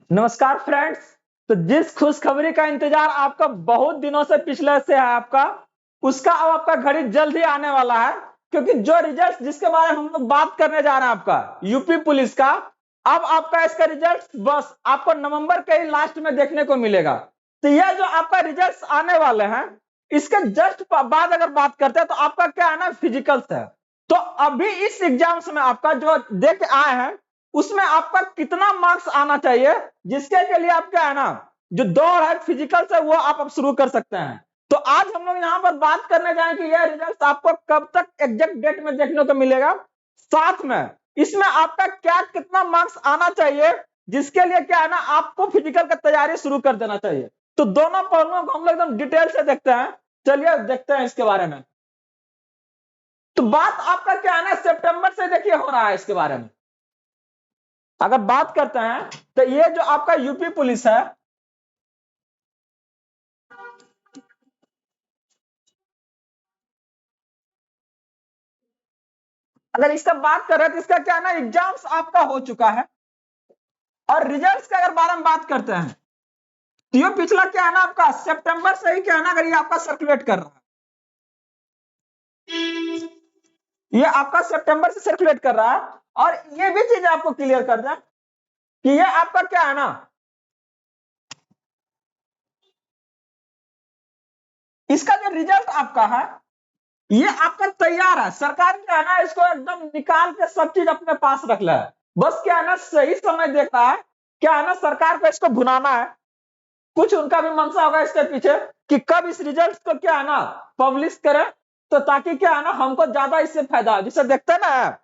नमस्कार फ्रेंड्स। तो जिस खुशखबरी का इंतजार आपका बहुत दिनों से पिछले से है आपका, उसका अब आपका घड़ी जल्द ही आने वाला है। क्योंकि जो रिजल्ट जिसके बारे में हम लोग बात करने जा रहे हैं आपका यूपी पुलिस का, अब आपका इसका रिजल्ट बस आपको नवंबर के ही लास्ट में देखने को मिलेगा। तो यह जो आपका रिजल्ट आने वाले हैं, इसके जस्ट बाद अगर बात करते हैं तो आपका क्या है ना, फिजिकल्स है। तो अभी इस एग्जाम्स में आपका जो देख आए हैं, उसमें आपका कितना मार्क्स आना चाहिए, जिसके के लिए आप क्या है ना, जो दौड़ है फिजिकल से वो आप अब शुरू कर सकते हैं। तो आज हम लोग यहाँ पर बात करने जाएं कि यह रिजल्ट आपको कब तक एग्जैक्ट डेट में देखने को मिलेगा, साथ में इसमें आपका क्या कितना मार्क्स आना चाहिए, जिसके लिए क्या है ना आपको फिजिकल का तैयारी शुरू कर देना चाहिए। तो दोनों पहलुओं को हम लोग एकदम डिटेल से देखते हैं। चलिए देखते हैं इसके बारे में। तो बात आपका क्या है ना, सितंबर से देखिए हो रहा है इसके बारे में। अगर बात करते हैं तो ये जो आपका यूपी पुलिस है, अगर इसका बात करें तो इसका क्या है ना, एग्जाम्स आपका हो चुका है। और रिजल्ट्स का अगर बारे में बात करते हैं तो ये पिछला क्या है ना आपका सितंबर से ही क्या है ना, अगर ये आपका सर्कुलेट कर रहा है, ये आपका सितंबर से सर्कुलेट कर रहा है। और ये भी चीज आपको क्लियर कर दें कि ये आपका क्या है ना, इसका जो रिजल्ट आपका है ये आपका तैयार है। सरकार क्या है ना, इसको एकदम निकाल के सब चीज अपने पास रख ले है। बस क्या है ना, सही समय देख रहा है। क्या है ना, सरकार को इसको भुनाना है। कुछ उनका भी मंशा होगा इसके पीछे कि कब इस रिजल्ट को क्या है ना पब्लिश करें, तो ताकि क्या है ना हमको ज्यादा इससे फायदा हो। जिसे देखते हैं ना,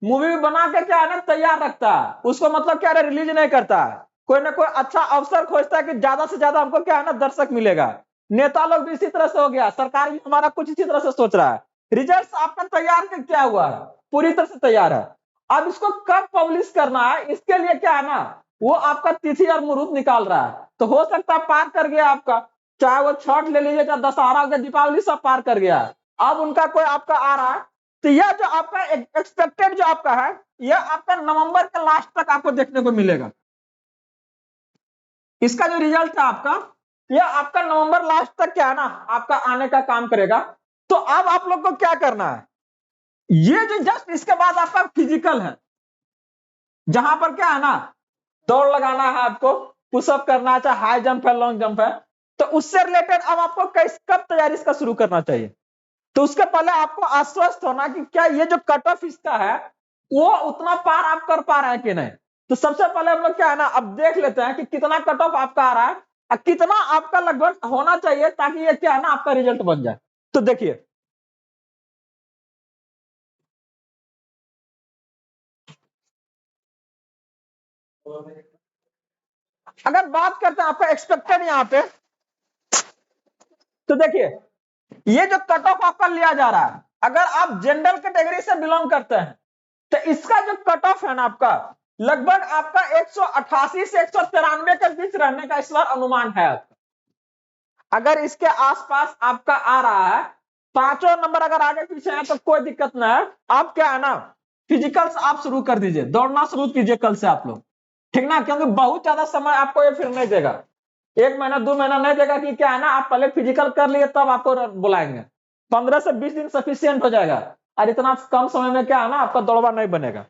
मूवी बना के क्या है ना तैयार रखता है, उसको मतलब क्या है रिलीज नहीं करता है। कोई ना कोई अच्छा अवसर खोजता है कि ज्यादा से ज्यादा हमको क्या है ना दर्शक मिलेगा। नेता लोग भी इसी तरह से हो गया, सरकार भी हमारा कुछ इसी तरह से सोच रहा है। रिजल्ट आपका तैयार के क्या हुआ है, पूरी तरह से तैयार है। अब इसको कब पब्लिश करना है, इसके लिए क्या है ना, वो आपका तिथि और मुहूर्त निकाल रहा है। तो हो सकता है पार कर गया आपका, चाहे वो छठ ले लीजिए, चाहे दशहरा हो गया, दीपावली, सब पार कर गया है। अब उनका कोई आपका आ रहा है। तो यह जो आपका एक्सपेक्टेड जो आपका है, यह आपका नवंबर के लास्ट तक आपको देखने को मिलेगा। इसका जो रिजल्ट है आपका, यह आपका नवंबर लास्ट तक क्या है ना आपका आने का काम करेगा। तो अब आप लोग को क्या करना है, ये जो जस्ट इसके बाद आपका फिजिकल है, जहां पर क्या है ना दौड़ लगाना है आपको, पुशअप करना है, चाहे हाई जंप है, लॉन्ग जंप है। तो उससे रिलेटेड अब आपको कब तैयारी इसका शुरू करना चाहिए। तो उसके पहले आपको आश्वस्त होना कि क्या ये जो कट ऑफ इसका है वो उतना पार आप कर पा रहे हैं कि नहीं। तो सबसे पहले हम लोग क्या है ना अब देख लेते हैं कि कितना कट ऑफ आपका आ रहा है और कितना आपका लगभग होना चाहिए, ताकि ये क्या है ना आपका रिजल्ट बन जाए। तो देखिए, अगर बात करते हैं आपका एक्सपेक्टेड यहाँ पे, तो देखिए ये जो कट ऑफ आपका लिया जा रहा है, अगर आप जनरल कैटेगरी से बिलोंग करते हैं तो इसका जो कट ऑफ है ना आपका, लगभग आपका 188 से 193 के बीच रहने का इस बार अनुमान है। अगर इसके आसपास आपका आ रहा है, पांचों नंबर अगर आगे पीछे है तो कोई दिक्कत ना है। आप क्या है ना फिजिकल्स आप शुरू कर दीजिए, दौड़ना शुरू कीजिए कल से आप लोग, ठीक ना। क्योंकि बहुत ज्यादा समय आपको ये फिर नहीं देगा, 1 महीना 2 महीना नहीं देगा कि क्या है ना आप पहले फिजिकल कर लिए तब आपको बुलाएंगे। 15 से 20 दिन सफिशियंट हो जाएगा। और इतना कम समय में क्या है ना आपका दौड़वा नहीं बनेगा।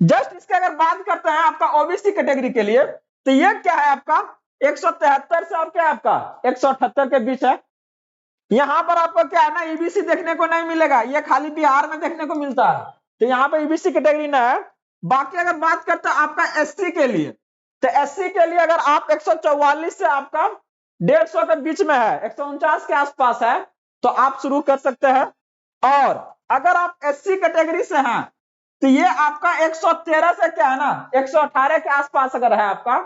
जस्ट इसके अगर बात करते हैं आपका ओबीसी कैटेगरी के लिए, तो ये क्या है आपका 173 से और क्या आपका 178 के बीच है। यहाँ पर आपको क्या है ना ईबीसी देखने को नहीं मिलेगा, ये खाली बिहार में देखने को मिलता है। तो यहाँ पे ईबीसी कैटेगरी ना है। बाकी अगर बात करते हैं आपका एससी के लिए, तो एससी के लिए अगर आप 144 से आपका 150 के बीच में है, 149 के आसपास है, तो आप शुरू कर सकते हैं। और अगर आप एससी कैटेगरी से हैं तो ये आपका 113 से क्या है ना 118 के आसपास अगर है आपका,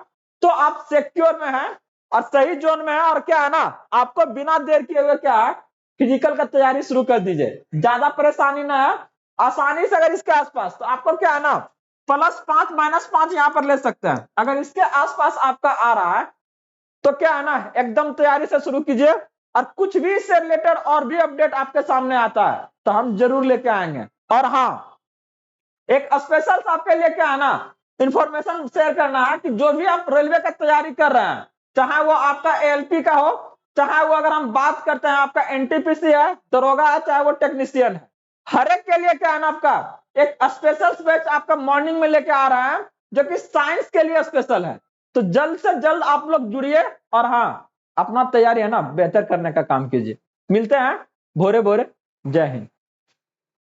तो आप सिक्योर में है और सही जोन में है। और क्या है ना आपको बिना देर किए हुए क्या है फिजिकल का तैयारी शुरू कर दीजिए, ज्यादा परेशानी ना है। आसानी से अगर इसके आसपास, तो आपको क्या है ना +5 -5 यहाँ पर ले सकते हैं। अगर इसके आसपास आपका आ रहा है तो क्या है ना एकदम तैयारी से शुरू कीजिए। और कुछ भी इससे रिलेटेड और भी अपडेट आपके सामने आता है तो हम जरूर लेके आएंगे। और हाँ, एक स्पेशल आपके लिए क्या है ना इंफॉर्मेशन शेयर करना है कि जो भी आप रेलवे का तैयारी कर रहे हैं, चाहे वो आपका एएलपी का हो, चाहे वो अगर हम बात करते हैं आपका एनटीपीसी है, दरोगा है, चाहे वो टेक्नीशियन है, हर एक के लिए क्या है ना आपका एक स्पेशल बैच आपका मॉर्निंग में लेके आ रहा है, जो कि साइंस के लिए स्पेशल है। तो जल्द से जल्द आप लोग जुड़िए और हाँ, अपना तैयारी है ना बेहतर करने का काम कीजिए। मिलते हैं भोरे भोरे। जय हिंद।